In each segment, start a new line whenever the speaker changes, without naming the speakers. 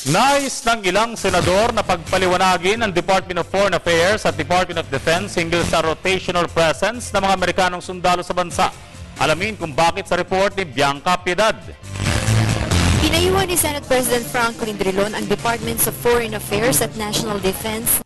Nais ng ilang senador na pagpaliwanagin ng Department of Foreign Affairs at Department of Defense hinggil sa rotational presence ng mga Amerikanong sundalo sa bansa. Alamin kung bakit sa report ni Bianca Piedad.
Pinayuhan ni Senate President Franklin Drilon ang Departments of Foreign Affairs at National Defense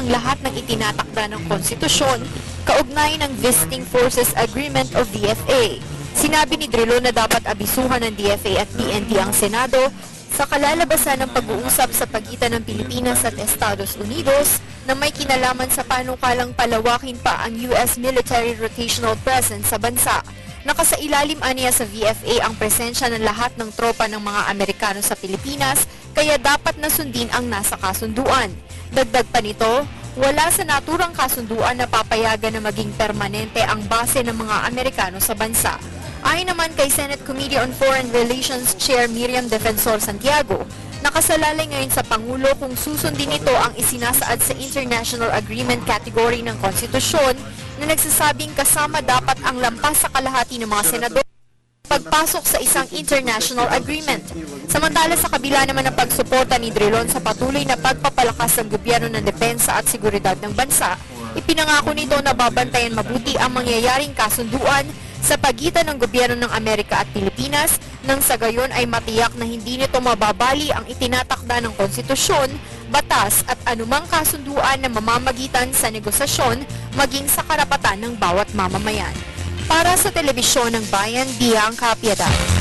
ang lahat ng itinatakda ng konstitusyon kaugnay ng Visiting Forces Agreement o VFA. Sinabi ni Drilon na dapat abisuhan ng DFA at PNP ang Senado sa kalalabasan ng pag-uusap sa pagitan ng Pilipinas at Estados Unidos na may kinalaman sa panukalang palawakin pa ang U.S. military rotational presence sa bansa. Nakasailalim aniya sa VFA ang presensya ng lahat ng tropa ng mga Amerikano sa Pilipinas, kaya dapat na sundin ang nasa kasunduan. Dagdag pa nito, wala sa naturang kasunduan na papayagan na maging permanente ang base ng mga Amerikano sa bansa. Ayon naman kay Senate Committee on Foreign Relations Chair Miriam Defensor Santiago, nakasalalay ngayon sa Pangulo kung susundin ito ang isinasaad sa International Agreement category ng konstitusyon na nagsasabing kasama dapat ang lampas sa kalahati ng mga senador pagpasok sa isang international agreement. Samantala sa kabila naman ng pagsuporta ni Drilon sa patuloy na pagpapalakas ng gobyerno ng depensa at seguridad ng bansa, ipinangako nito na babantayan mabuti ang mangyayaring kasunduan sa pagitan ng gobyerno ng Amerika at Pilipinas nang sa gayon ay matiyak na hindi nito mababali ang itinatakda ng konstitusyon, batas at anumang kasunduan na mamamagitan sa negosasyon maging sa karapatan ng bawat mamamayan. Para sa Telebisyon ng Bayan, Bianca Piedad.